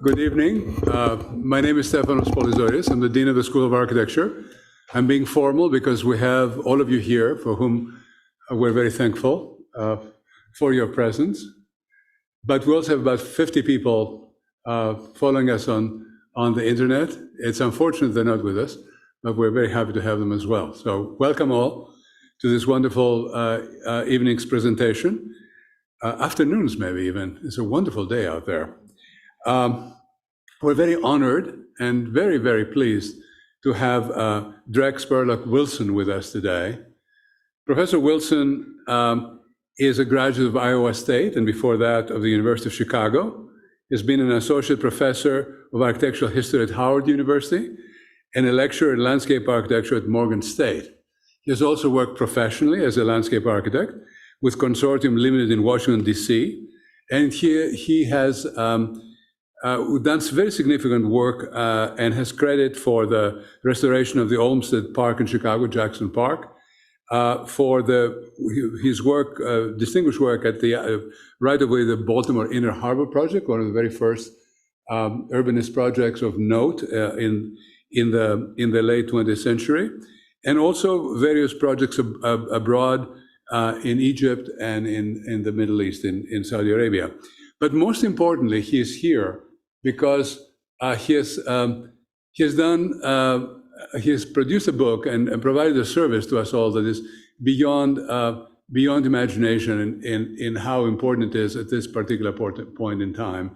Good evening. My name is Stefanos Polizoris. I'm the Dean of the School of Architecture. I'm being formal because we have all of you here for whom we're very thankful for your presence. But we also have about 50 people following us on the internet. It's unfortunate they're not with us, but we're very happy to have them as well. So welcome all to this wonderful evening's presentation. Afternoons, maybe even. It's a wonderful day out there. We're very honored and very, very pleased to have Dreck Spurlock Wilson with us today. Professor Wilson is a graduate of Iowa State and before that of the University of Chicago. He's been an associate professor of architectural history at Howard University and a lecturer in landscape architecture at Morgan State. He has also worked professionally as a landscape architect with Consortium Limited in Washington, D.C. And he has done very significant work and has credit for the restoration of the Olmsted Park in Chicago, Jackson Park, for his work, distinguished work at the right-of-way the Baltimore Inner Harbor Project, one of the very first urbanist projects of note in the late 20th century, and also various projects abroad in Egypt and in the Middle East, in Saudi Arabia. But most importantly, he is here because he has produced a book and provided a service to us all that is beyond imagination in how important it is at this particular point in time.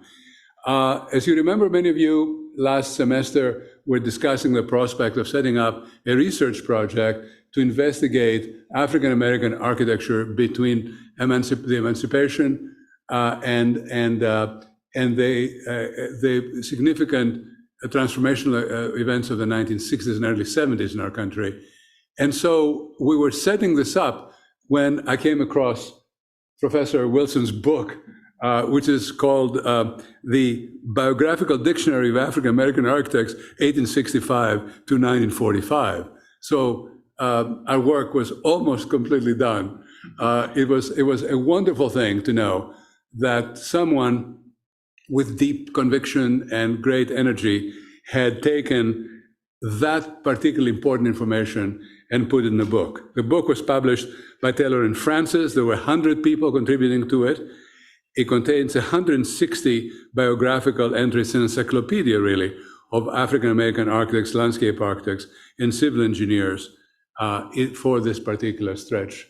As you remember, many of you last semester were discussing the prospect of setting up a research project to investigate African American architecture between the emancipation and the significant transformational events of the 1960s and early 70s in our country. And so we were setting this up when I came across Professor Wilson's book, which is called The Biographical Dictionary of African American Architects, 1865 to 1945. So our work was almost completely done. It was a wonderful thing to know that someone with deep conviction and great energy had taken that particularly important information and put it in a book. The book was published by Taylor and Francis. There were 100 people contributing to it. It contains 160 biographical entries, an encyclopedia really, of African American architects, landscape architects, and civil engineers for this particular stretch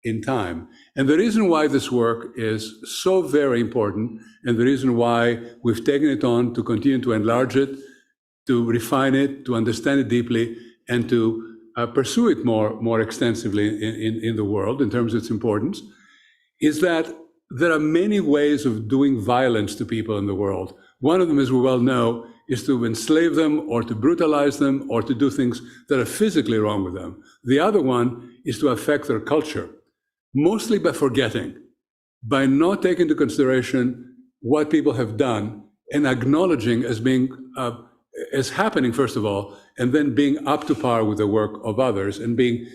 in time. And the reason why this work is so very important, and the reason why we've taken it on to continue to enlarge it, to refine it, to understand it deeply, and to pursue it more extensively in the world in terms of its importance, is that there are many ways of doing violence to people in the world. One of them, as we well know, is to enslave them or to brutalize them or to do things that are physically wrong with them. The other one is to affect their culture, mostly by forgetting, by not taking into consideration what people have done and acknowledging as being, as happening, first of all, and then being up to par with the work of others and being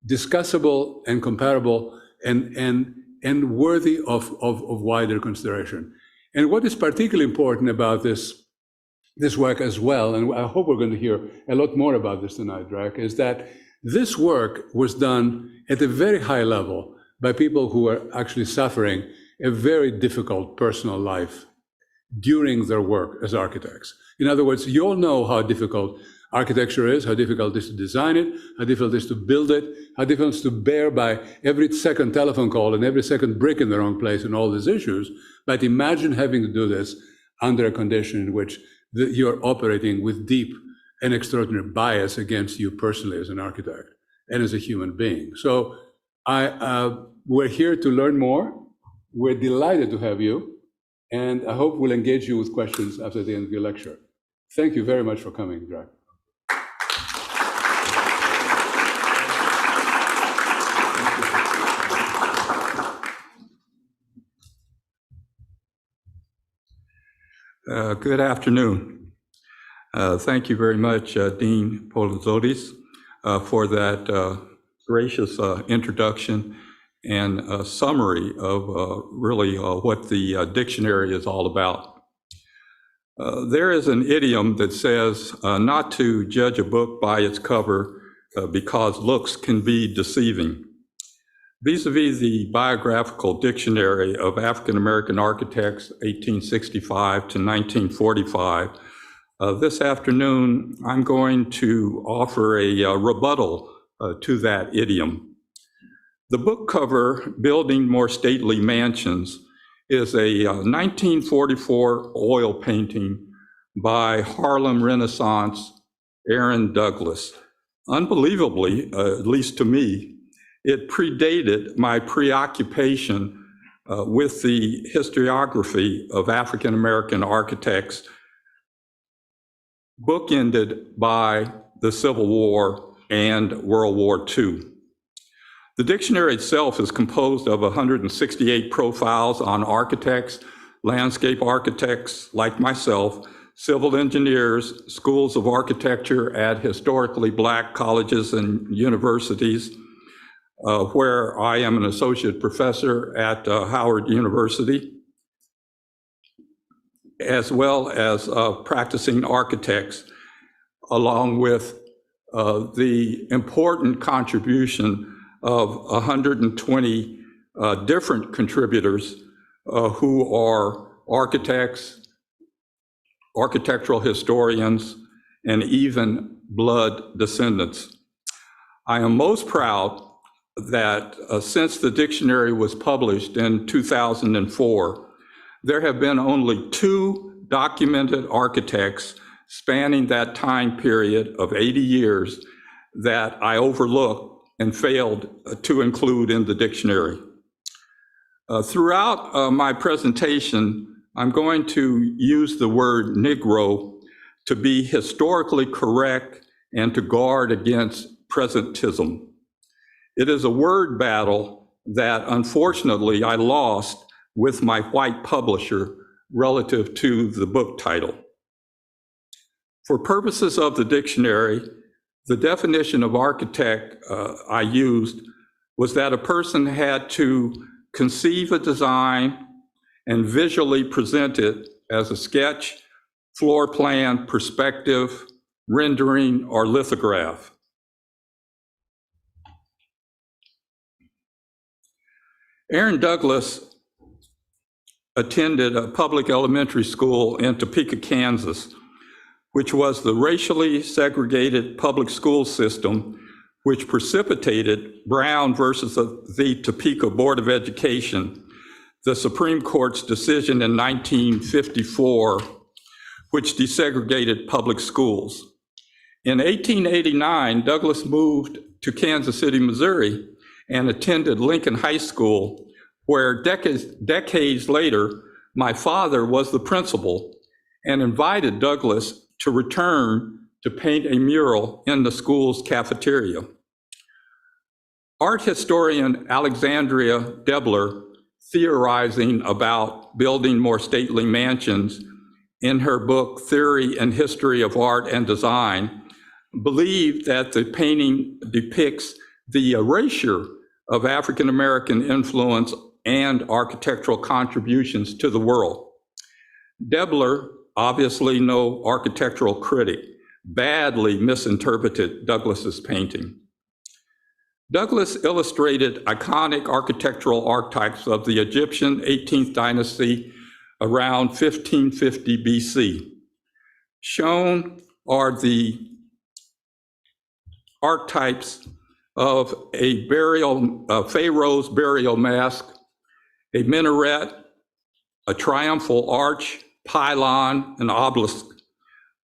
discussable and comparable and worthy of wider consideration. And what is particularly important about this work as well, and I hope we're going to hear a lot more about this tonight, Dreck, is that this work was done at a very high level by people who are actually suffering a very difficult personal life during their work as architects. In other words, you all know how difficult architecture is, how difficult it is to design it, how difficult it is to build it, how difficult it is to bear by every second telephone call and every second brick in the wrong place and all these issues. But imagine having to do this under a condition in which you're operating with deep and extraordinary bias against you personally as an architect and as a human being. So we're here to learn more. We're delighted to have you, and I hope we'll engage you with questions after the end of your lecture. Thank you very much for coming, Dreck. Good afternoon. Thank you very much, Dean Polizotis, for that gracious introduction and a summary of really what the dictionary is all about. There is an idiom that says not to judge a book by its cover because looks can be deceiving. Vis-a-vis the Biographical Dictionary of African American Architects, 1865 to 1945, this afternoon I'm going to offer a rebuttal to that idiom. The book cover, Building More Stately Mansions, is a 1944 oil painting by Harlem Renaissance Aaron Douglas. Unbelievably, at least to me, it predated my preoccupation with the historiography of African American architects, bookended by the Civil War and World War II. The dictionary itself is composed of 168 profiles on architects, landscape architects like myself, civil engineers, schools of architecture at historically Black colleges and universities, where I am an associate professor at Howard University, as well as practicing architects, along with the important contribution of 120 different contributors who are architects, architectural historians, and even blood descendants. I am most proud that since the dictionary was published in 2004, there have been only 2 documented architects spanning that time period of 80 years that I overlooked and failed to include in the dictionary. Throughout my presentation, I'm going to use the word Negro to be historically correct and to guard against presentism. It is a word battle that unfortunately I lost with my white publisher relative to the book title. For purposes of the dictionary, the definition of architect I used was that a person had to conceive a design and visually present it as a sketch, floor plan, perspective, rendering, or lithograph. Aaron Douglas attended a public elementary school in Topeka, Kansas, which was the racially segregated public school system which precipitated Brown versus the Topeka Board of Education, the Supreme Court's decision in 1954, which desegregated public schools. In 1889, Douglas moved to Kansas City, Missouri, and attended Lincoln High School, where decades later, my father was the principal and invited Douglas to return to paint a mural in the school's cafeteria. Art historian Alexandria Debler, theorizing about building more stately mansions in her book, Theory and History of Art and Design, believed that the painting depicts the erasure of African American influence and architectural contributions to the world. Debler, obviously no architectural critic, badly misinterpreted Douglas's painting. Douglas illustrated iconic architectural archetypes of the Egyptian 18th dynasty around 1550 BC. Shown are the archetypes of a pharaoh's burial mask, a minaret, a triumphal arch, pylon, and obelisk,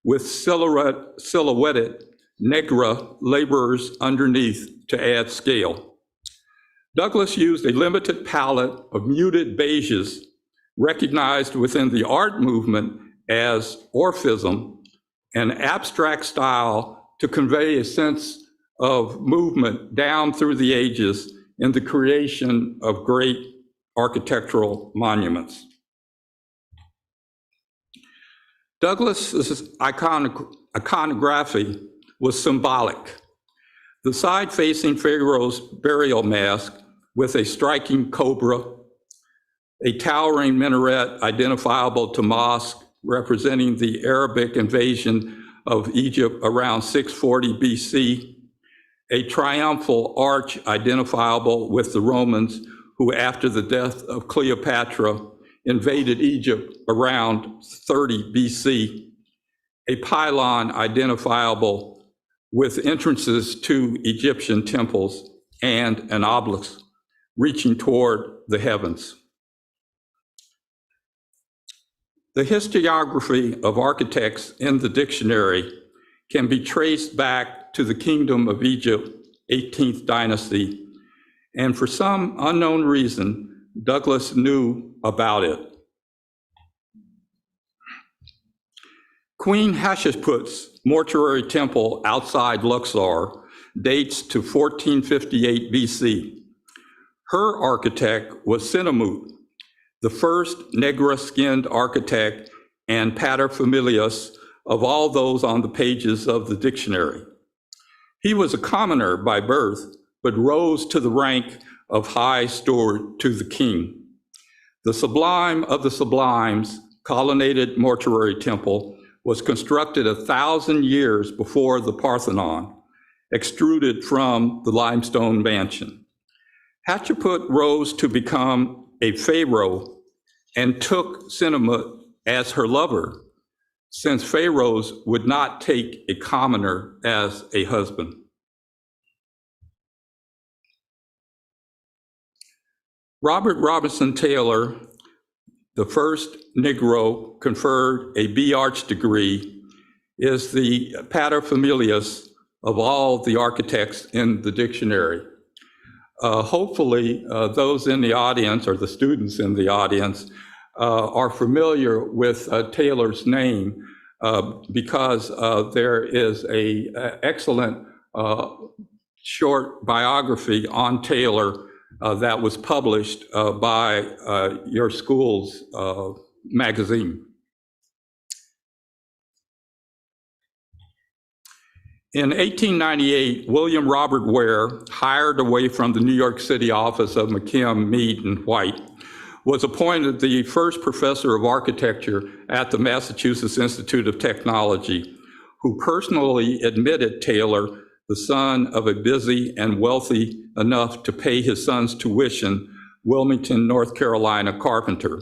with silhouetted Negra laborers underneath to add scale. Douglas used a limited palette of muted beiges recognized within the art movement as orphism, an abstract style to convey a sense of movement down through the ages in the creation of great architectural monuments. Douglas's iconography was symbolic. The side-facing pharaoh's burial mask with a striking cobra, a towering minaret identifiable to mosque representing the Arabic invasion of Egypt around 640 BC, a triumphal arch identifiable with the Romans who, after the death of Cleopatra, invaded Egypt around 30 BC, a pylon identifiable with entrances to Egyptian temples, and an obelisk reaching toward the heavens. The historiography of architects in the dictionary can be traced back to the Kingdom of Egypt, 18th dynasty, and for some unknown reason, Douglas knew about it. Queen Hatshepsut's mortuary temple outside Luxor dates to 1458 BC. Her architect was Senamut, the first Negra-skinned architect and paterfamilias of all those on the pages of the dictionary. He was a commoner by birth, but rose to the rank of high steward to the king. The sublime of the sublimes, colonnaded mortuary temple, was constructed 1,000 years before the Parthenon, extruded from the limestone mansion. Hatshepsut rose to become a pharaoh and took Senamut as her lover, since pharaohs would not take a commoner as a husband. Robert Robinson Taylor, the first Negro conferred a B.Arch degree, is the paterfamilias of all the architects in the dictionary. Hopefully, those in the audience, or the students in the audience, are familiar with Taylor's name because there is an excellent short biography on Taylor that was published by your school's magazine. In 1898, William Robert Ware, hired away from the New York City office of McKim, Mead, and White, was appointed the first professor of architecture at the Massachusetts Institute of Technology, who personally admitted Taylor, the son of a busy and wealthy enough to pay his son's tuition, Wilmington, North Carolina carpenter.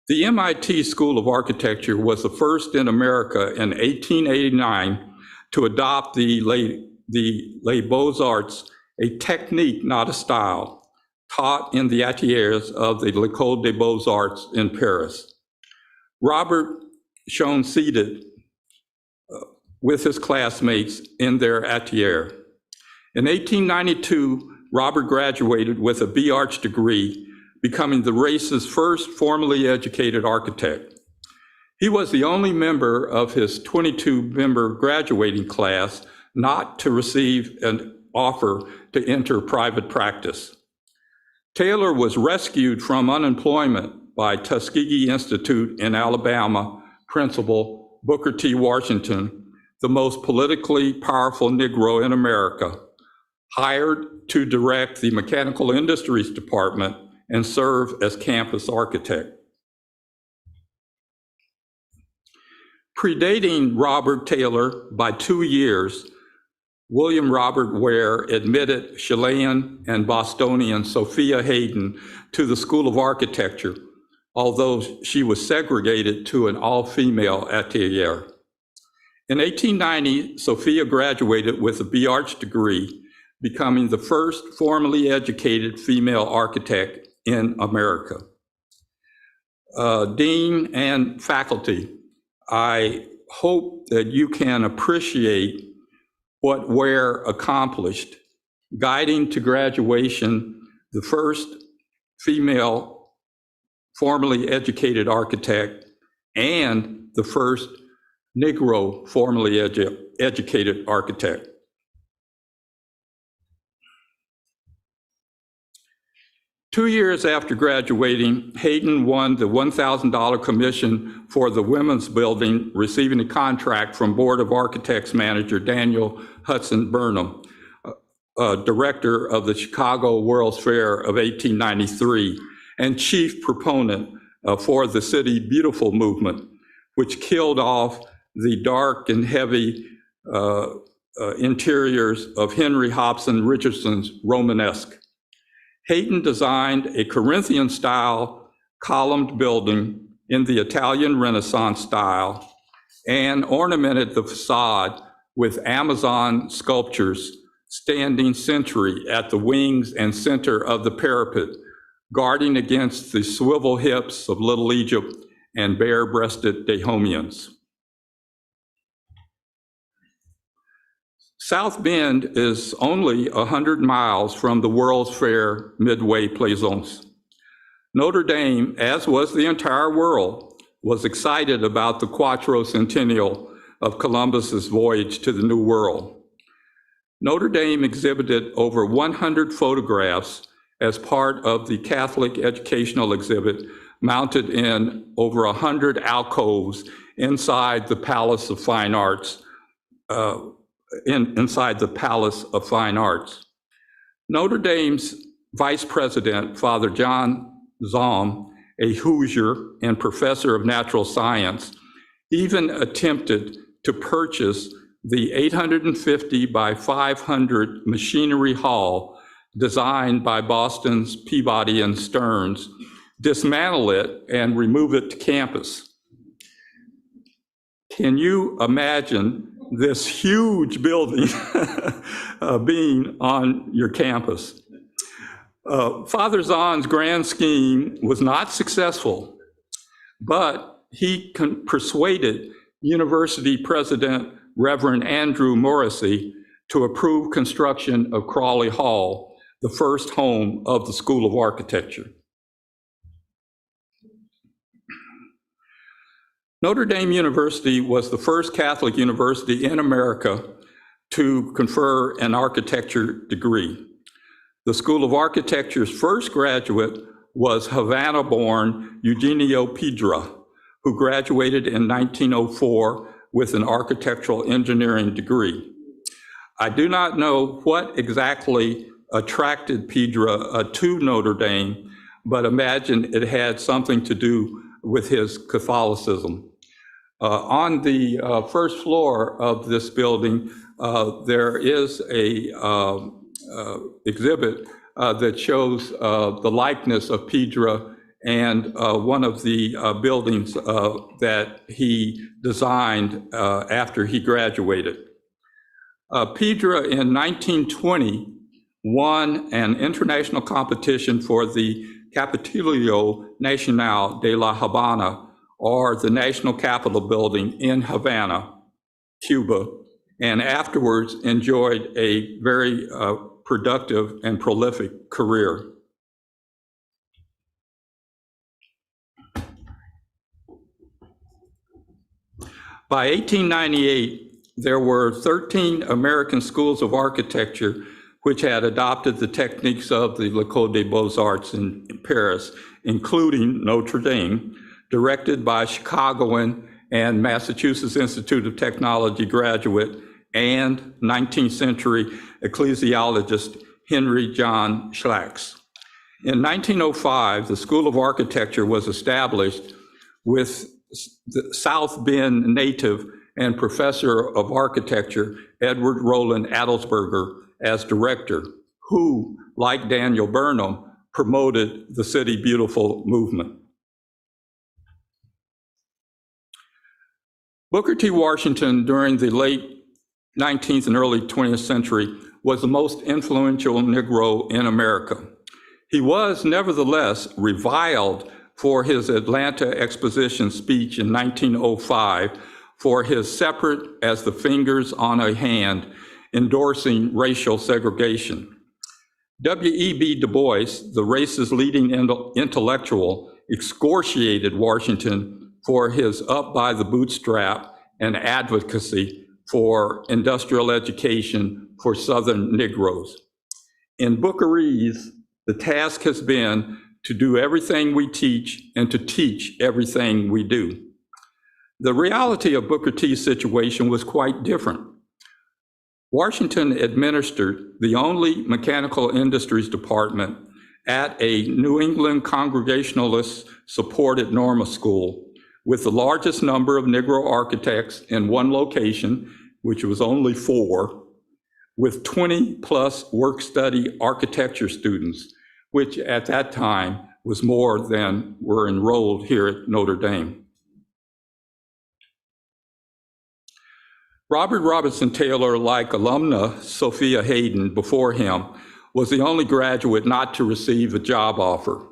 The MIT School of Architecture was the first in America in 1889 to adopt the Les Beaux-Arts, a technique, not a style, taught in the ateliers of the L'École des Beaux-Arts in Paris. Robert shown seated with his classmates in their atelier. In 1892, Robert graduated with a B.Arch degree, becoming the race's first formally educated architect. He was the only member of his 22-member graduating class not to receive an offer to enter private practice. Taylor was rescued from unemployment by Tuskegee Institute in Alabama principal Booker T. Washington, the most politically powerful Negro in America, hired to direct the Mechanical Industries Department and serve as campus architect. Predating Robert Taylor by 2 years, William Robert Ware admitted Chilean and Bostonian Sophia Hayden to the School of Architecture, although she was segregated to an all-female atelier. In 1890, Sophia graduated with a B.Arch degree, becoming the first formally educated female architect in America. Dean and faculty, I hope that you can appreciate what Ware accomplished, guiding to graduation the first female formally educated architect and the first Negro formally educated architect. Two years after graduating, Hayden won the $1,000 commission for the Women's Building, receiving a contract from Board of Architects manager Daniel Hudson Burnham, director of the Chicago World's Fair of 1893 and chief proponent for the City Beautiful movement, which killed off the dark and heavy interiors of Henry Hobson Richardson's Romanesque. Hayden designed a Corinthian-style columned building in the Italian Renaissance style and ornamented the facade with Amazon sculptures standing sentry at the wings and center of the parapet, guarding against the swivel hips of Little Egypt and bare-breasted Dahomeans. South Bend is only 100 miles from the World's Fair Midway Plaisance. Notre Dame, as was the entire world, was excited about the quattrocentennial of Columbus's voyage to the New World. Notre Dame exhibited over 100 photographs as part of the Catholic educational exhibit mounted in over 100 alcoves inside the Palace of Fine Arts, inside the Palace of Fine Arts. Notre Dame's vice president, Father John Zaum, a Hoosier and professor of natural science, even attempted to purchase the 850 by 500 machinery hall designed by Boston's Peabody and Stearns, dismantle it and remove it to campus. Can you imagine this huge building being on your campus? Father Zahn's grand scheme was not successful, but he persuaded University President Reverend Andrew Morrissey to approve construction of Crawley Hall, the first home of the School of Architecture. Notre Dame University was the first Catholic university in America to confer an architecture degree. The School of Architecture's first graduate was Havana-born Eugenio Piedra, who graduated in 1904 with an architectural engineering degree. I do not know what exactly attracted Piedra to Notre Dame, but imagine it had something to do with his Catholicism. On the first floor of this building, there is a exhibit that shows the likeness of Piedra and one of the buildings that he designed after he graduated. Piedra in 1920 won an international competition for the Capitolio Nacional de la Habana, or the National Capitol Building in Havana, Cuba, and afterwards enjoyed a very productive and prolific career. By 1898, there were 13 American schools of architecture which had adopted the techniques of the l'École des Beaux-Arts in Paris, including Notre Dame, directed by Chicagoan and Massachusetts Institute of Technology graduate and 19th century ecclesiologist Henry John Schlacks. In 1905, the School of Architecture was established with the South Bend native and professor of architecture, Edward Rowland Adelsberger, as director, who, like Daniel Burnham, promoted the City Beautiful movement. Booker T. Washington, during the late 19th and early 20th century, was the most influential Negro in America. He was nevertheless reviled for his Atlanta Exposition speech in 1905 for his separate as the fingers on a hand, endorsing racial segregation. W.E.B. Du Bois, the race's leading intellectual, excoriated Washington for his up by the bootstrap and advocacy for industrial education for Southern Negroes. In Bookerese, the task has been to do everything we teach and to teach everything we do. The reality of Booker T's situation was quite different. Washington administered the only mechanical industries department at a New England Congregationalist-supported Norma school, with the largest number of Negro architects in one location, which was only 4, with 20+ work-study architecture students, which at that time was more than were enrolled here at Notre Dame. Robert Robinson Taylor, like alumna Sophia Hayden before him, was the only graduate not to receive a job offer.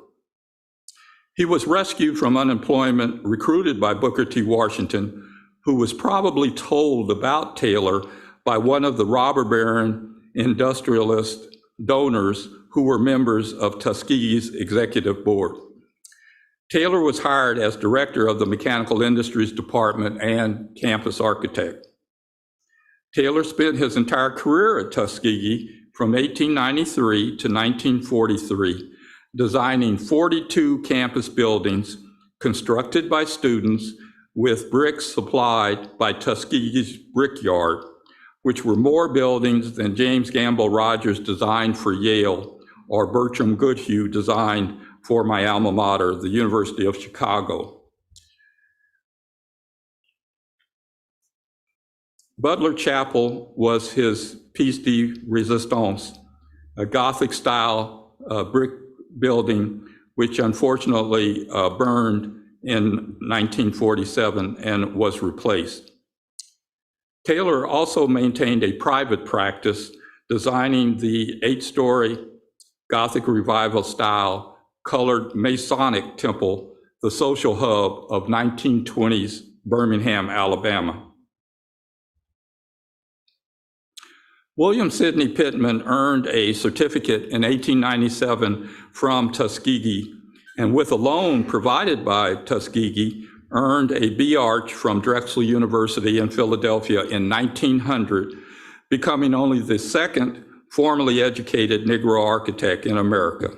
He was rescued from unemployment, recruited by Booker T. Washington, who was probably told about Taylor by one of the robber baron industrialist donors who were members of Tuskegee's executive board. Taylor was hired as director of the Mechanical Industries Department and campus architect. Taylor spent his entire career at Tuskegee from 1893 to 1943, designing 42 campus buildings constructed by students with bricks supplied by Tuskegee's Brickyard, which were more buildings than James Gamble Rogers designed for Yale or Bertram Goodhue designed for my alma mater, the University of Chicago. Butler Chapel was his piece de resistance, a Gothic-style brick building, which unfortunately burned in 1947 and was replaced. Taylor also maintained a private practice, designing the 8-story Gothic Revival style colored Masonic temple, the social hub of 1920s Birmingham, Alabama. William Sidney Pittman earned a certificate in 1897 from Tuskegee, and with a loan provided by Tuskegee, earned a B.Arch from Drexel University in Philadelphia in 1900, becoming only the second formally educated Negro architect in America.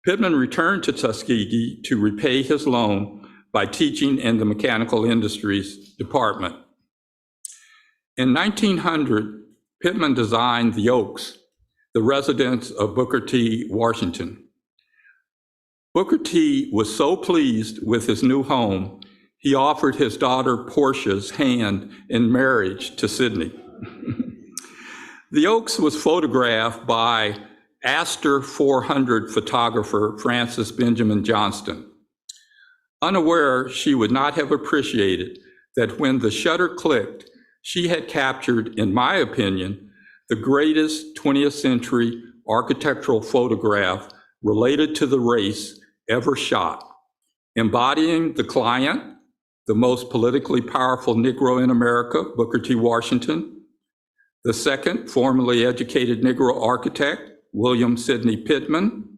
Pittman returned to Tuskegee to repay his loan by teaching in the Mechanical Industries Department. In 1900, Pittman designed the Oaks, the residence of Booker T. Washington. Booker T. was so pleased with his new home, he offered his daughter Portia's hand in marriage to Sidney. The Oaks was photographed by Astor 400 photographer Frances Benjamin Johnston. Unaware, she would not have appreciated that when the shutter clicked, she had captured, in my opinion, the greatest 20th century architectural photograph related to the race ever shot, embodying the client, the most politically powerful Negro in America, Booker T. Washington, the second formally educated Negro architect, William Sidney Pittman,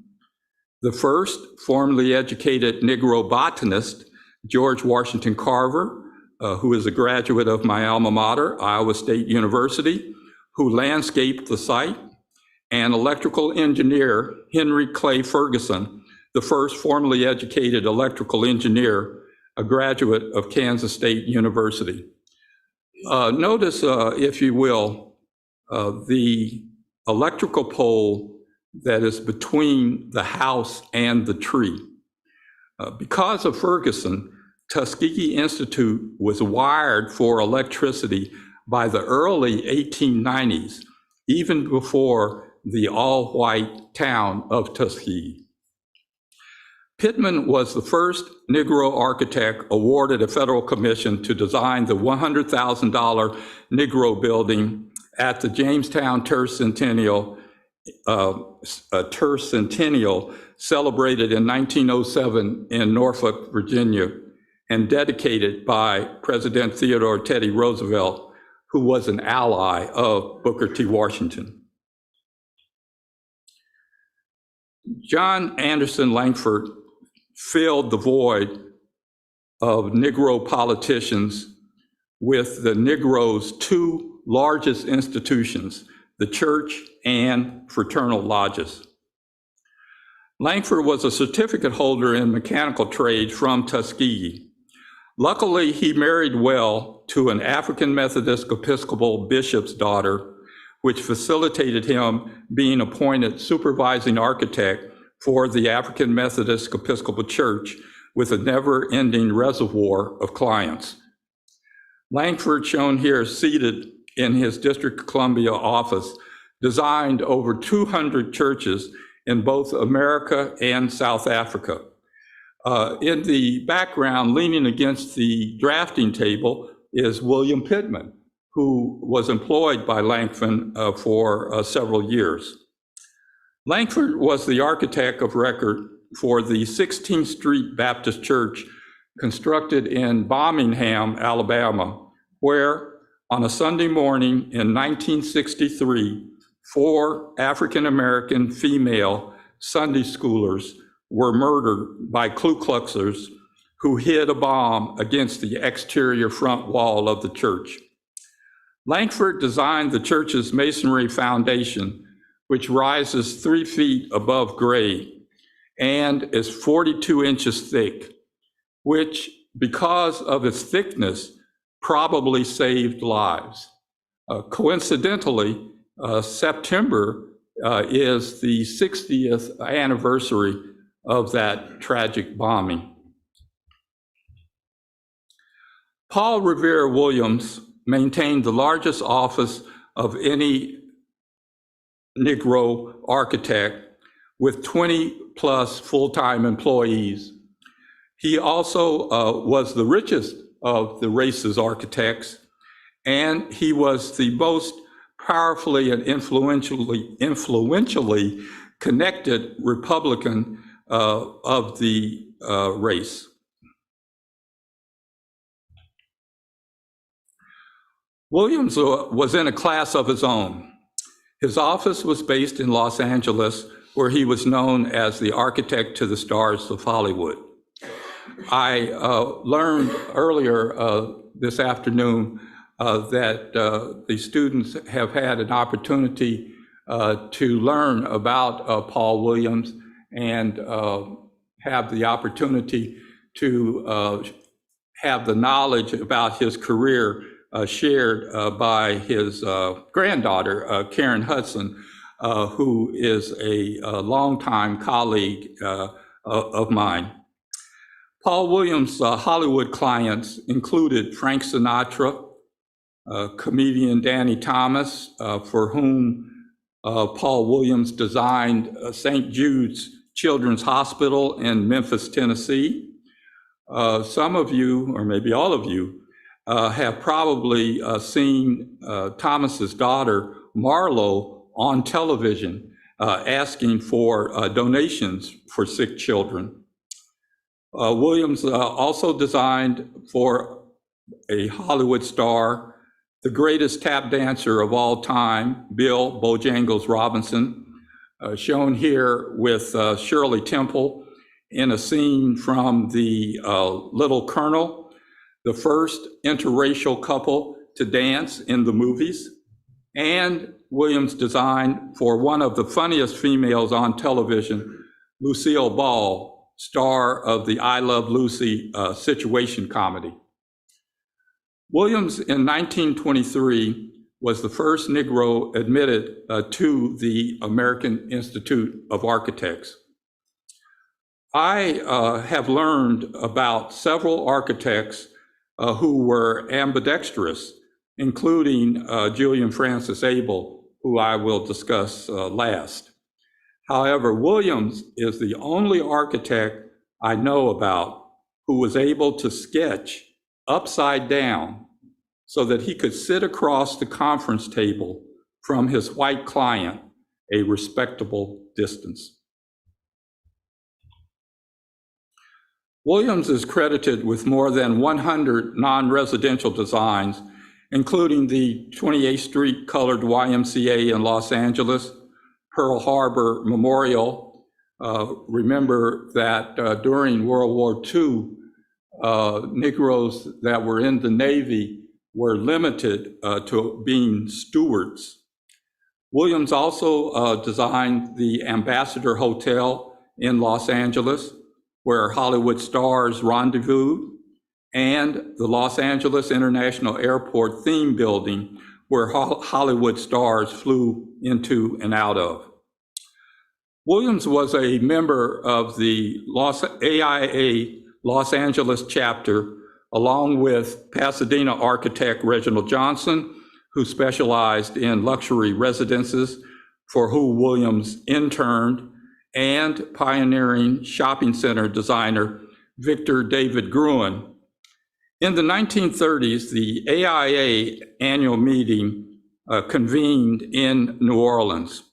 the first formally educated Negro botanist, George Washington Carver, who is a graduate of my alma mater, Iowa State University, who landscaped the site, and electrical engineer Henry Clay Ferguson, the first formally educated electrical engineer, a graduate of Kansas State University. Notice, if you will, the electrical pole that is between the house and the tree. Because of Ferguson, Tuskegee Institute was wired for electricity by the early 1890s, even before the all-white town of Tuskegee. Pittman was the first Negro architect awarded a federal commission to design the $100,000 Negro building at the Jamestown Tercentennial celebrated in 1907 in Norfolk, Virginia, and dedicated by President Theodore Teddy Roosevelt, who was an ally of Booker T. Washington. John Anderson Langford filled the void of Negro politicians with the Negro's 2 largest institutions, the church and fraternal lodges. Langford was a certificate holder in mechanical trades from Tuskegee. Luckily, he married well to an African Methodist Episcopal bishop's daughter, which facilitated him being appointed supervising architect for the African Methodist Episcopal Church with a never-ending reservoir of clients. Langford, shown here seated in his District of Columbia office, designed over 200 churches in both America and South Africa. In the background, leaning against the drafting table, is William Pittman, who was employed by Langford for several years. Langford was the architect of record for the 16th Street Baptist Church constructed in Birmingham, Alabama, where on a Sunday morning in 1963, 4 African-American female Sunday schoolers were murdered by Ku Kluxers who hid a bomb against the exterior front wall of the church. Langford designed the church's masonry foundation, which rises 3 feet above grade and is 42 inches thick, which, because of its thickness, probably saved lives. Coincidentally, September is the 60th anniversary of that tragic bombing. Paul Revere Williams maintained the largest office of any Negro architect with 20 plus full-time employees. He also was the richest of the race's architects, and he was the most powerfully and influentially connected Republican of the race. Williams was in a class of his own. His office was based in Los Angeles, where he was known as the architect to the stars of Hollywood. I learned earlier this afternoon that the students have had an opportunity to learn about Paul Williams and have the opportunity to have the knowledge about his career shared by his granddaughter, Karen Hudson, who is a longtime colleague of mine. Paul Williams' Hollywood clients included Frank Sinatra, comedian Danny Thomas, for whom Paul Williams designed St. Jude's Children's Hospital in Memphis, Tennessee. Some of you, or maybe all of you, have probably seen Thomas's daughter, Marlo, on television asking for donations for sick children. Williams also designed for a Hollywood star, the greatest tap dancer of all time, Bill Bojangles Robinson, shown here with Shirley Temple in a scene from the Little Colonel, the first interracial couple to dance in the movies, and Williams designed for one of the funniest females on television, Lucille Ball, star of the I Love Lucy situation comedy. Williams in 1923 was the first Negro admitted to the American Institute of Architects. I have learned about several architects who were ambidextrous, including Julian Francis Abel, who I will discuss last. However, Williams is the only architect I know about who was able to sketch upside down so that he could sit across the conference table from his white client a respectable distance. Williams is credited with more than 100 non-residential designs, including the 28th Street colored YMCA in Los Angeles, Pearl Harbor Memorial. Remember that during World War II, Negroes that were in the Navy were limited to being stewards. Williams also designed the Ambassador Hotel in Los Angeles, where Hollywood stars rendezvoused, and the Los Angeles International Airport theme building, where Hollywood stars flew into and out of. Williams was a member of the AIA Los Angeles chapter, along with Pasadena architect Reginald Johnson, who specialized in luxury residences, for who Williams interned, and pioneering shopping center designer Victor David Gruen. In the 1930s, the AIA annual meeting convened in New Orleans.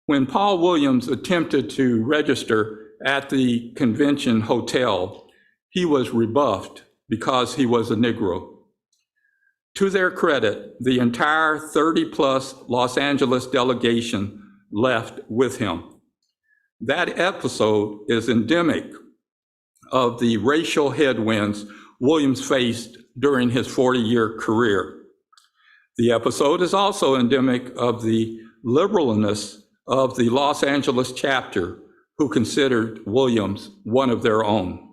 When Paul Williams attempted to register at the convention hotel, he was rebuffed because he was a Negro. To their credit, the entire 30-plus Los Angeles delegation left with him. That episode is endemic of the racial headwinds Williams faced during his 40-year career. The episode is also endemic of the liberalness of the Los Angeles chapter, who considered Williams one of their own.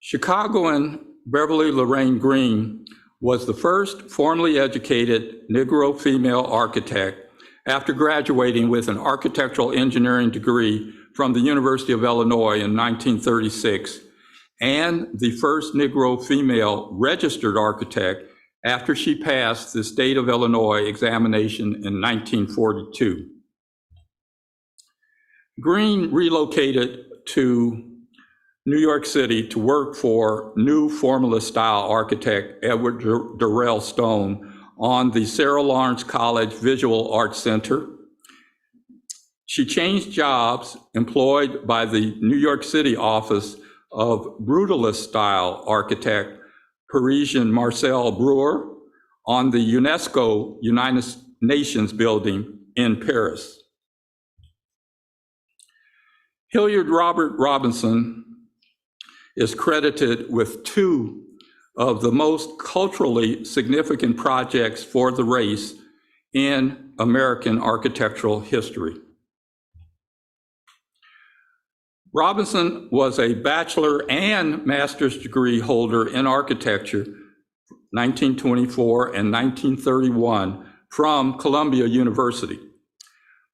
Chicagoan Beverly Lorraine Green was the first formally educated Negro female architect after graduating with an architectural engineering degree from the University of Illinois in 1936, and the first Negro female registered architect after she passed the state of Illinois examination in 1942. Green relocated to New York City to work for new formalist style architect Edward Durrell Stone on the Sarah Lawrence College Visual Arts Center. She changed jobs employed by the New York City office of brutalist style architect Parisian Marcel Breuer on the UNESCO United Nations building in Paris. Hilliard Robert Robinson is credited with two of the most culturally significant projects for the race in American architectural history. Robinson was a bachelor and master's degree holder in architecture, 1924 and 1931, from Columbia University.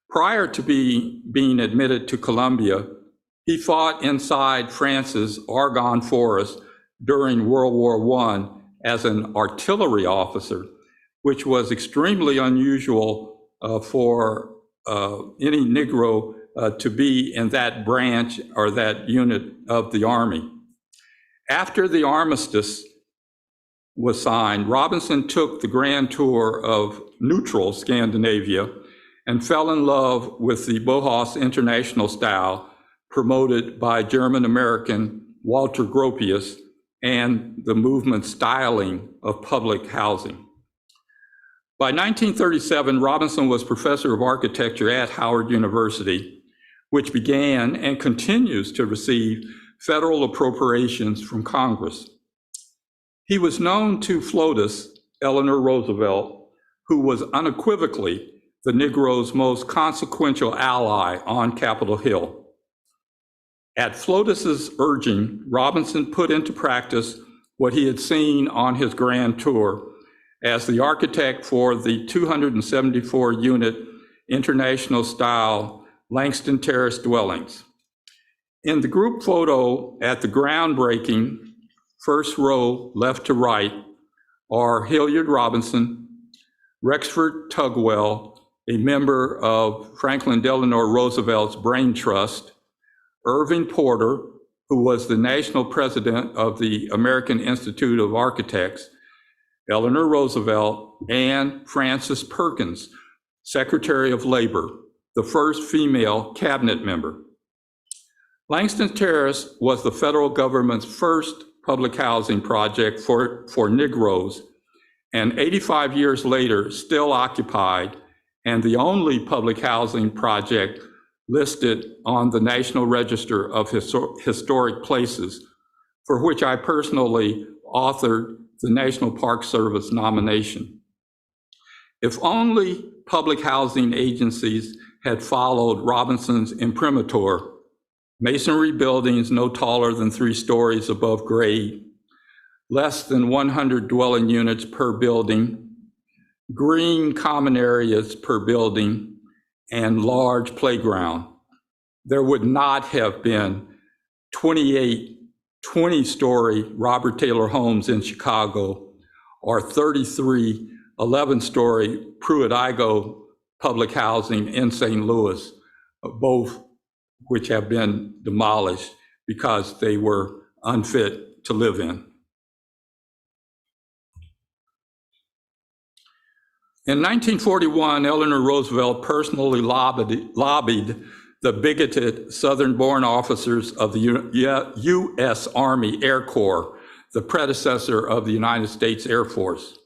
Prior to being admitted to Columbia, he fought inside France's Argonne Forest during World War I as an artillery officer, which was extremely unusual for any Negro to be in that branch or that unit of the Army. After the armistice was signed, Robinson took the grand tour of neutral Scandinavia and fell in love with the Bauhaus International style promoted by German-American Walter Gropius and the movement styling of public housing. By 1937, Robinson was professor of architecture at Howard University, which began and continues to receive federal appropriations from Congress. He was known to FLOTUS, Eleanor Roosevelt, who was unequivocally the Negro's most consequential ally on Capitol Hill. At FLOTUS's urging, Robinson put into practice what he had seen on his grand tour as the architect for the 274-unit international style Langston Terrace dwellings. In the group photo at the groundbreaking, first row left to right, are Hilliard Robinson, Rexford Tugwell, a member of Franklin Delano Roosevelt's Brain Trust, Irving Porter, who was the national president of the American Institute of Architects, Eleanor Roosevelt, and Frances Perkins, Secretary of Labor, the first female cabinet member. Langston Terrace was the federal government's first public housing project for Negroes, and 85 years later, still occupied, and the only public housing project listed on the National Register of Historic Places, for which I personally authored the National Park Service nomination. If only public housing agencies had followed Robinson's imprimatur, masonry buildings no taller than 3 stories above grade, less than 100 dwelling units per building, green common areas per building, and large playground. There would not have been 28 20-story Robert Taylor homes in Chicago or 33 11-story Pruitt-Igoe public housing in St. Louis, both which have been demolished because they were unfit to live in. In 1941, Eleanor Roosevelt personally lobbied the bigoted Southern-born officers of the U.S. Army Air Corps, the predecessor of the United States Air Force,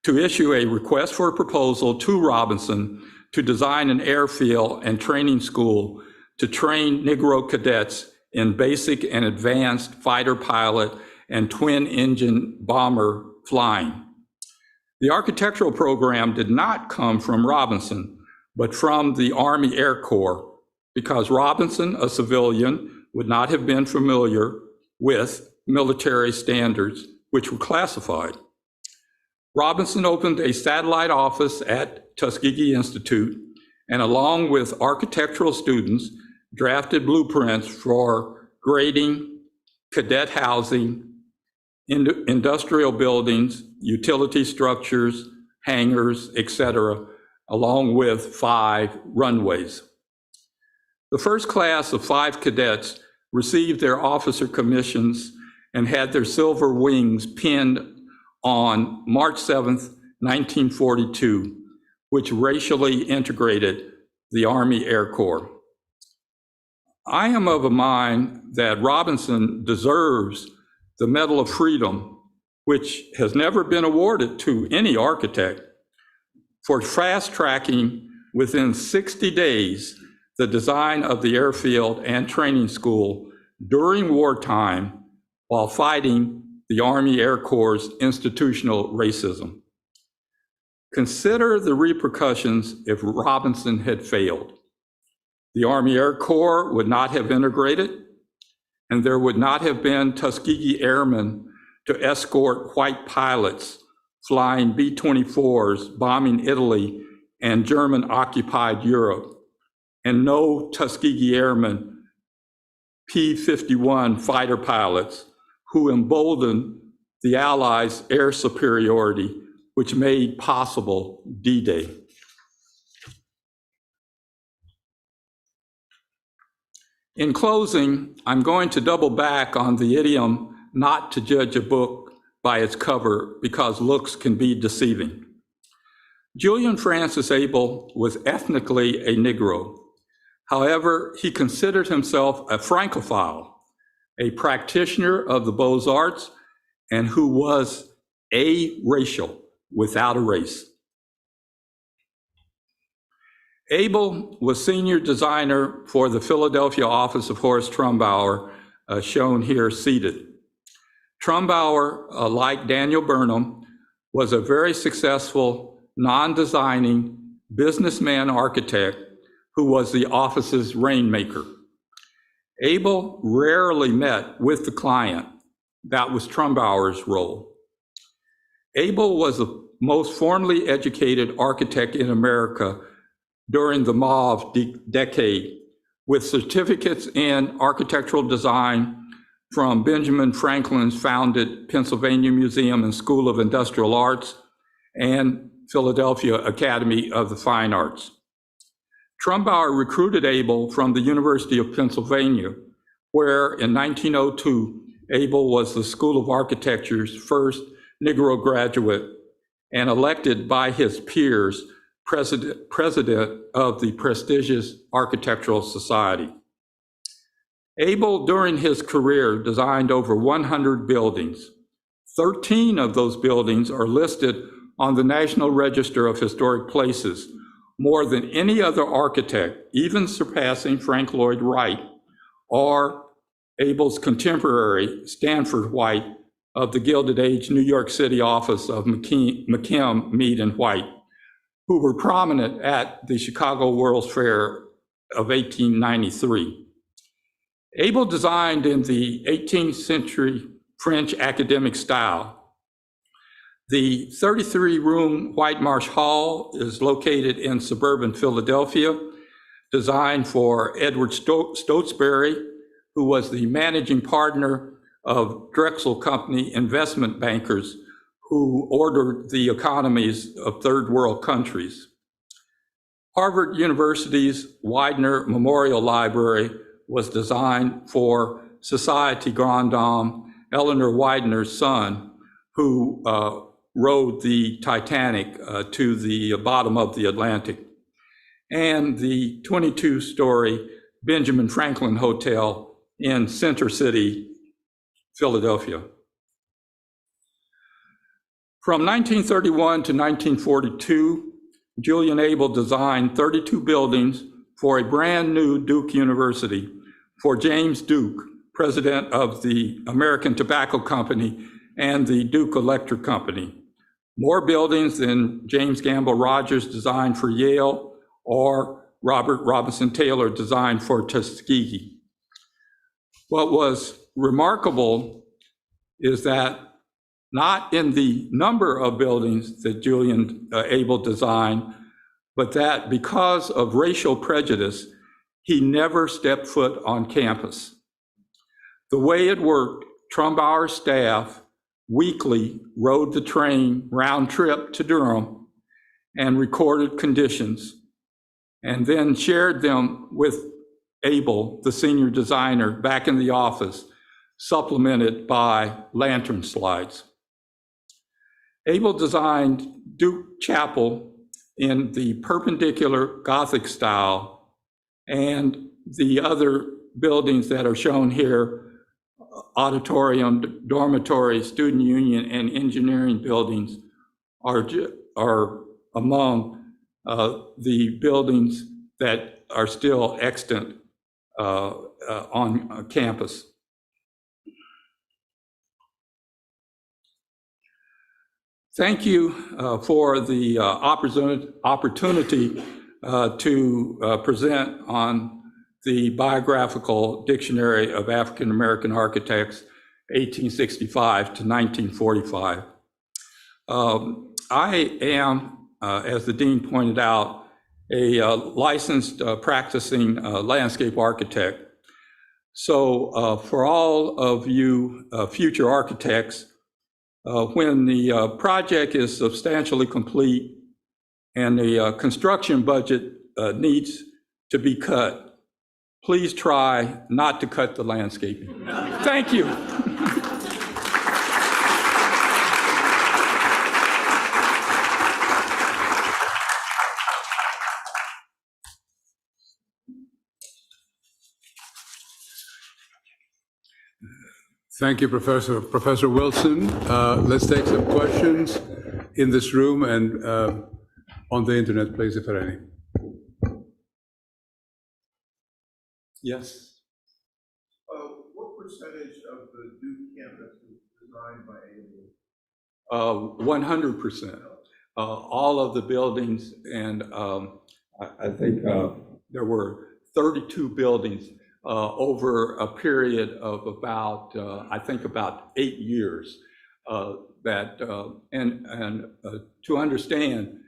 to issue a request for a proposal to Robinson to design an airfield and training school to train Negro cadets in basic and advanced fighter pilot and twin-engine bomber flying. The architectural program did not come from Robinson, but from the Army Air Corps, because Robinson, a civilian, would not have been familiar with military standards, which were classified. Robinson opened a satellite office at Tuskegee Institute, and along with architectural students, drafted blueprints for grading, cadet housing, industrial buildings, utility structures, hangars, etc., along with 5 runways. The first class of 5 cadets received their officer commissions and had their silver wings pinned on March 7th, 1942, which racially integrated the Army Air Corps. I am of a mind that Robinson deserves the Medal of Freedom, which has never been awarded to any architect, for fast-tracking within 60 days the design of the airfield and training school during wartime while fighting the Army Air Corps' institutional racism. Consider the repercussions if Robinson had failed. The Army Air Corps would not have integrated, and there would not have been Tuskegee Airmen to escort white pilots flying B-24s, bombing Italy and German-occupied Europe, and no Tuskegee Airmen, P-51 fighter pilots who emboldened the Allies' air superiority, which made possible D-Day. In closing, I'm going to double back on the idiom not to judge a book by its cover because looks can be deceiving. Julian Francis Abel was ethnically a Negro. However, he considered himself a Francophile, a practitioner of the Beaux-Arts, and who was a-racial, without a race. Abel was senior designer for the Philadelphia office of Horace Trumbauer, shown here seated. Trumbauer, like Daniel Burnham, was a very successful, non-designing businessman architect who was the office's rainmaker. Abel rarely met with the client. That was Trumbauer's role. Abel was the most formally educated architect in America during the Mauve decade, with certificates in architectural design from Benjamin Franklin's founded Pennsylvania Museum and School of Industrial Arts and Philadelphia Academy of the Fine Arts. Trumbauer recruited Abel from the University of Pennsylvania, where in 1902, Abel was the School of Architecture's first Negro graduate and elected by his peers president of the prestigious Architectural Society. Abel, during his career, designed over 100 buildings. 13 of those buildings are listed on the National Register of Historic Places, more than any other architect, even surpassing Frank Lloyd Wright or Abel's contemporary, Stanford White, of the Gilded Age New York City office of McKim, Mead, and White, who were prominent at the Chicago World's Fair of 1893. Abel designed in the 18th century French academic style. The 33-room White Marsh Hall is located in suburban Philadelphia, designed for Edward Stotesbury, who was the managing partner of Drexel Company investment bankers who ordered the economies of third world countries. Harvard University's Widener Memorial Library was designed for Society Grand Dame Eleanor Widener's son, who rowed the Titanic to the bottom of the Atlantic, and the 22-story Benjamin Franklin Hotel in Center City, Philadelphia. From 1931 to 1942, Julian Abel designed 32 buildings for a brand new Duke University for James Duke, president of the American Tobacco Company and the Duke Electric Company. More buildings than James Gamble Rogers designed for Yale or Robert Robinson Taylor designed for Tuskegee. What was remarkable is that not in the number of buildings that Julian Abel designed, but that because of racial prejudice, he never stepped foot on campus. The way it worked, Trumbauer's staff weekly rode the train round trip to Durham and recorded conditions, and then shared them with Abel, the senior designer, back in the office, supplemented by lantern slides. Abel designed Duke Chapel in the perpendicular Gothic style, and the other buildings that are shown here, auditorium, dormitory, student union, and engineering buildings, are among the buildings that are still extant on campus. Thank you for the opportunity to present on the Biographical Dictionary of African American Architects, 1865 to 1945. I am, as the Dean pointed out, a licensed practicing landscape architect. So for all of you future architects, when the project is substantially complete and the construction budget needs to be cut, please try not to cut the landscaping. Thank you. Thank you, Professor Wilson. Let's take some questions in this room and on the internet, please, if there are any. Yes. What percentage of the Duke campus was designed by Abel? 100%. All of the buildings, and I think there were 32 buildings over a period of about, I think about 8 years. To understand,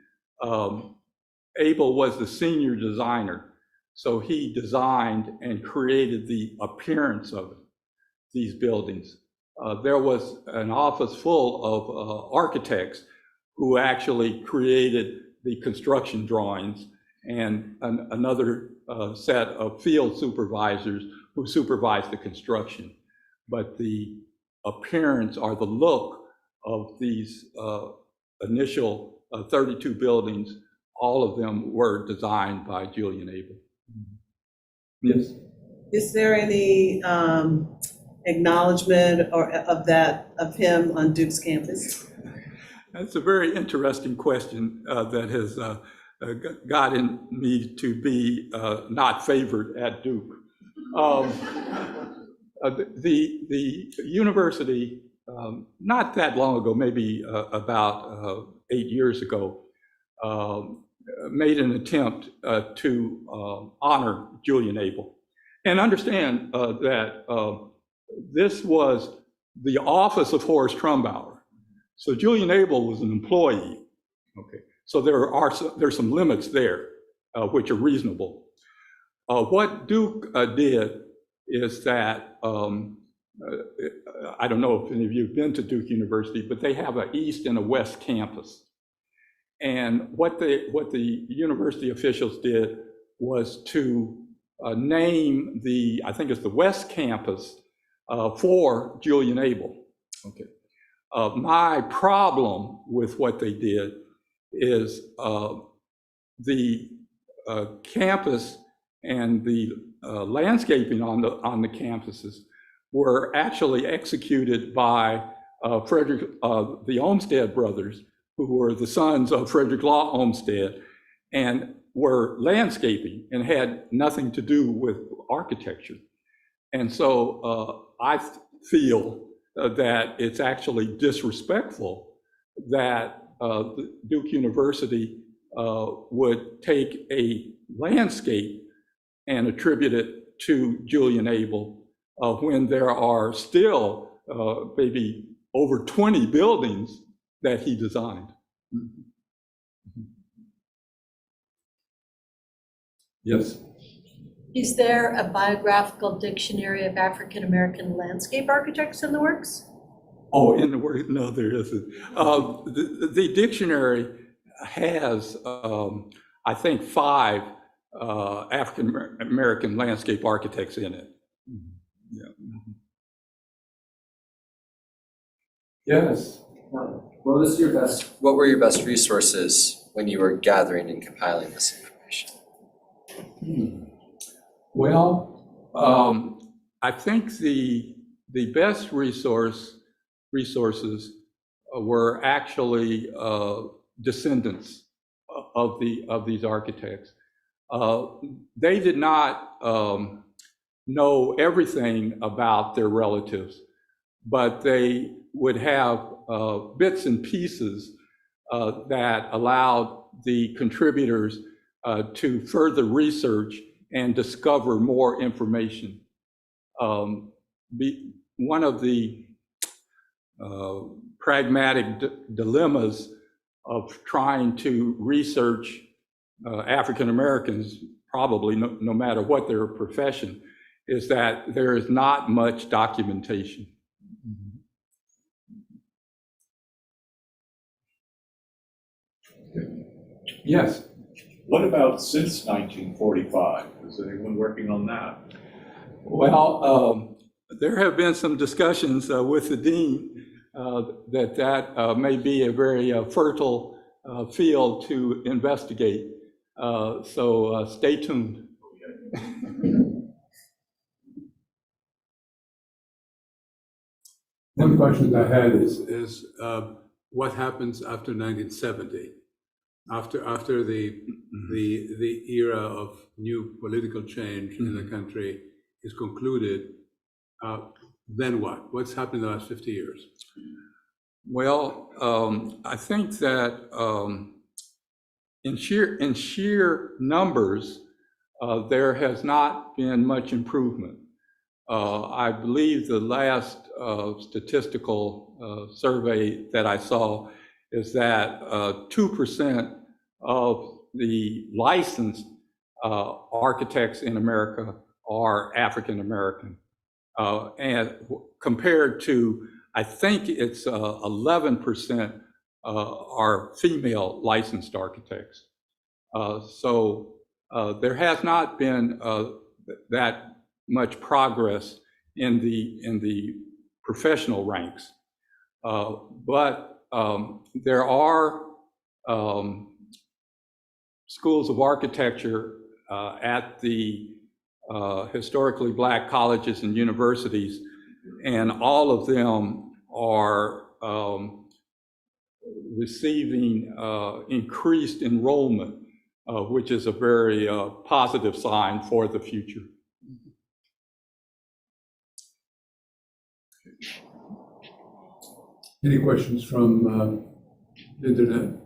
Abel was the senior designer. So he designed and created the appearance of these buildings. There was an office full of architects who actually created the construction drawings, and another set of field supervisors who supervised the construction. But the appearance or the look of these initial 32 buildings, all of them were designed by Julian Abel. Yes. Is there any acknowledgement of him on Duke's campus? That's a very interesting question that has gotten me to be not favored at Duke. The university, not that long ago, maybe about 8 years ago, made an attempt to honor Julian Abel. And understand that this was the office of Horace Trumbauer. So Julian Abel was an employee. Okay, so there's some limits there, which are reasonable. What Duke did is that, I don't know if any of you have been to Duke University, but they have an East and a West campus. And what the university officials did was to name I think it's the West Campus for Julian Abel. Okay. My problem with what they did is the campus and the landscaping on the campuses were actually executed by the Olmsted brothers, who were the sons of Frederick Law Olmsted, and were landscaping and had nothing to do with architecture. And so I feel that it's actually disrespectful that Duke University would take a landscape and attribute it to Julian Abel when there are still maybe over 20 buildings that he designed. Yes. Is there a biographical dictionary of African-American landscape architects in the works? Oh, in the works? No, there isn't. The dictionary has, I think, 5 African-American landscape architects in it. Yeah. Yes. What were your best resources when you were gathering and compiling this information? Well, I think the best resources were actually descendants of these architects. They did not know everything about their relatives, but they would have bits and pieces that allowed the contributors to further research and discover more information. One of the pragmatic dilemmas of trying to research African Americans, probably no matter what their profession, is that there is not much documentation. Yes. What about since 1945? Is anyone working on that? Well, there have been some discussions with the dean that may be a very fertile field to investigate. So stay tuned. One of the questions I had is what happens after 1970? After the era of new political change in the country is concluded, then what? What's happened in the last 50 years? Well, I think that in sheer numbers, there has not been much improvement. I believe the last statistical survey that I saw is that 2% of the licensed architects in America are African American, and compared to, I think it's 11% are female licensed architects. So there has not been that much progress in the professional ranks, but there are schools of architecture at the historically Black colleges and universities, and all of them are receiving increased enrollment, which is a very positive sign for the future. Any questions from the internet?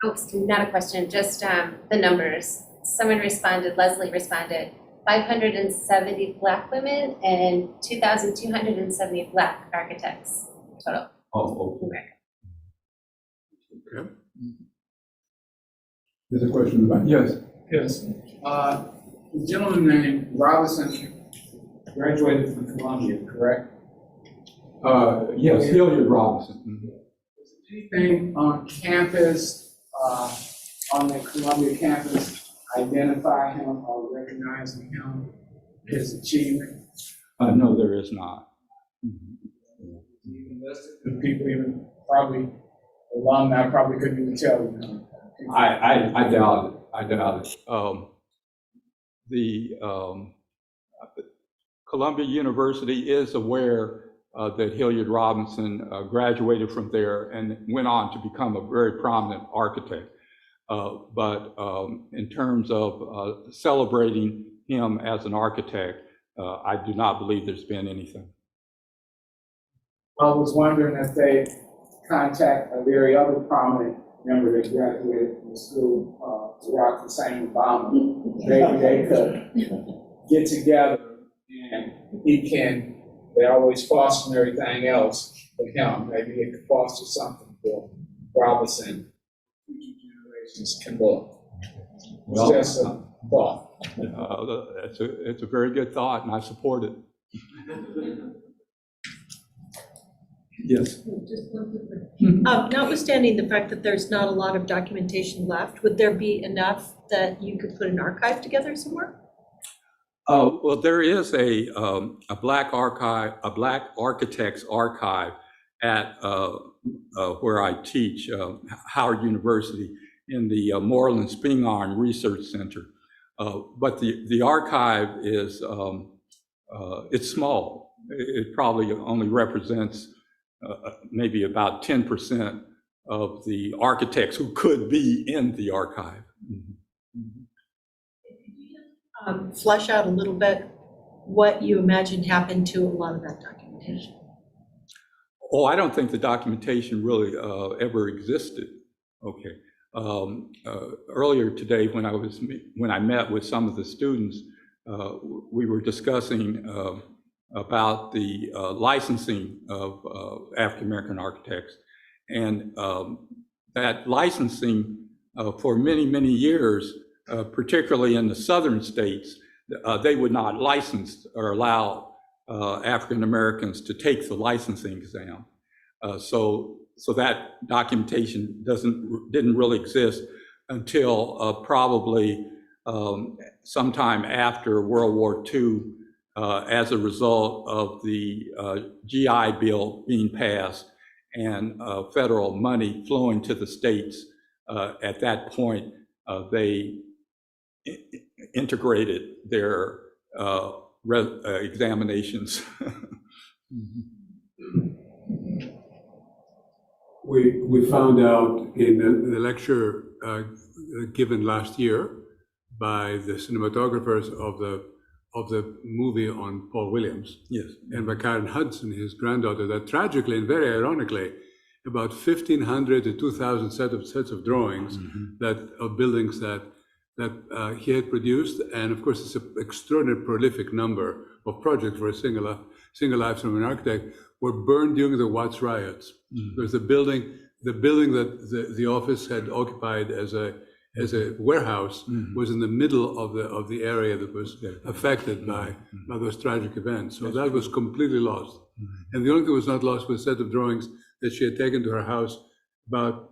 Oh, not a question, just the numbers. Someone responded, Leslie responded, 570 Black women and 2,270 Black architects total. Oh, in America. okay. There's a question in the back. Yes. Yes. The gentleman named Robinson graduated from Columbia, correct? Yes, Hilliard Robinson. Is there anything on campus, on the Columbia campus, identify him or recognizing him, his achievement? No, there is not. Even listed, the people even probably, alumni probably couldn't even tell you. I doubt it. I doubt it. Columbia University is aware that Hilliard Robinson graduated from there and went on to become a very prominent architect. But in terms of celebrating him as an architect, I do not believe there's been anything. I was wondering if they contact a very other prominent member that graduated from the school, Barack Hussein Obama. Maybe they could get together and he can, they always foster everything else for him. Maybe they could foster something for Robinson. Future generations can look. Well, It's just a thought. it's a very good thought, and I support it. Yes. Notwithstanding the fact that there's not a lot of documentation left, would there be enough that you could put an archive together somewhere? Well, there is a Black archive, a Black architects archive at where I teach, Howard University, in the Moreland Spingarn Research Center. But the archive is it's small. It probably only represents maybe about 10% of the architects who could be in the archive. Flesh out a little bit what you imagine happened to a lot of that documentation. Oh, I don't think the documentation really ever existed. Okay. Earlier today, when I met with some of the students, we were discussing about the licensing of African American architects, and that licensing for many, many years, particularly in the southern states, they would not license or allow African Americans to take the licensing exam. So that documentation didn't really exist until probably sometime after World War II, as a result of the GI Bill being passed and federal money flowing to the states. At that point, they integrated their examinations. We found out in the lecture given last year by the cinematographers of the movie on Paul Williams, Yes. and by Karen Hudson, his granddaughter, that tragically and very ironically, about 1,500 to 2,000 sets of drawings of buildings that he had produced, and of course it's an extraordinary prolific number of projects for a single life from an architect, were burned during the Watts riots. Because the building that the office had occupied as a warehouse was in the middle of the area that was affected by those tragic events. So that was completely lost. And the only thing that was not lost was a set of drawings that she had taken to her house about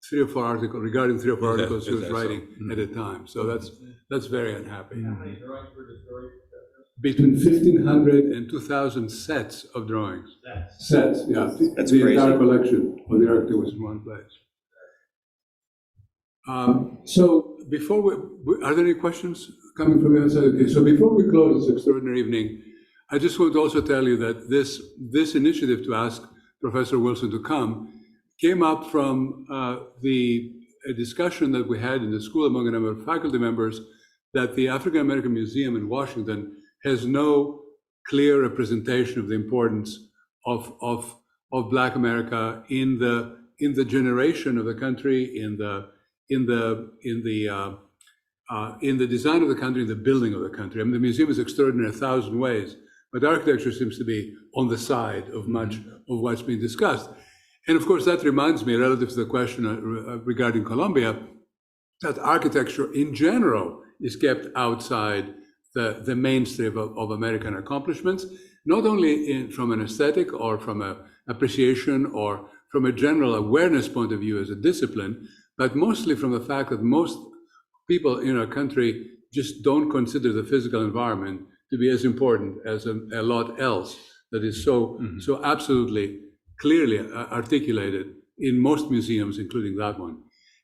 3 or 4 articles, regarding 3 or 4 articles she was writing at a time. So that's very unhappy. How many drawings were destroyed? Between 1,500 and 2,000 sets of drawings. Sets, yeah. That's the crazy. entire collection of the architect was in one place. So before are there any questions coming from the outside? Okay, so before we close this extraordinary evening, I just want to also tell you that this initiative to ask Professor Wilson to come came up from a discussion that we had in the school among a number of faculty members that the African American Museum in Washington has no clear representation of the importance of Black America in the in the generation of the country, in the design of the country, in the building of the country. I mean, the museum is extraordinary in 1,000 ways, but architecture seems to be on the side of much of what's being discussed. And of course, that reminds me, relative to the question regarding Colombia, that architecture in general is kept outside the mainstream of American accomplishments, not only from an aesthetic or from an appreciation or from a general awareness point of view as a discipline, but mostly from the fact that most people in our country just don't consider the physical environment to be as important as a lot else that is so absolutely clearly articulated in most museums, including that one.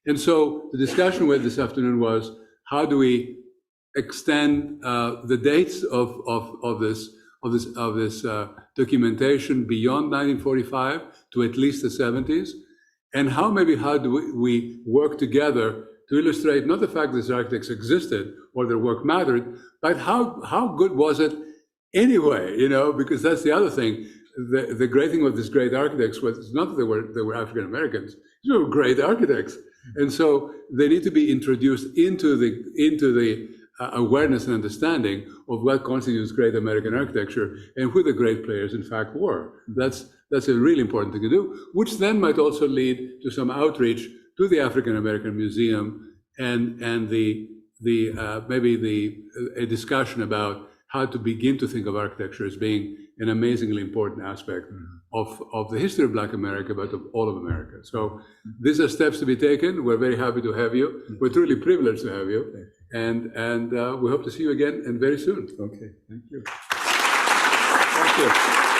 And so the discussion we had this afternoon was, how do we extend the dates of this documentation beyond 1945 to at least the 70s? And how do we work together to illustrate not the fact that these architects existed or their work mattered, but how good was it anyway, because that's the other thing. The great thing with these great architects was not that they were African Americans, they were great architects. And so they need to be introduced into the awareness and understanding of what constitutes great American architecture and who the great players in fact were. That's a really important thing to do, which then might also lead to some outreach to the African American Museum and maybe a discussion about how to begin to think of architecture as being an amazingly important aspect of the history of Black America, but of all of America. So these are steps to be taken. We're very happy to have you. We're truly privileged to have you. And we hope to see you again and very soon. Okay, thank you. Thank you.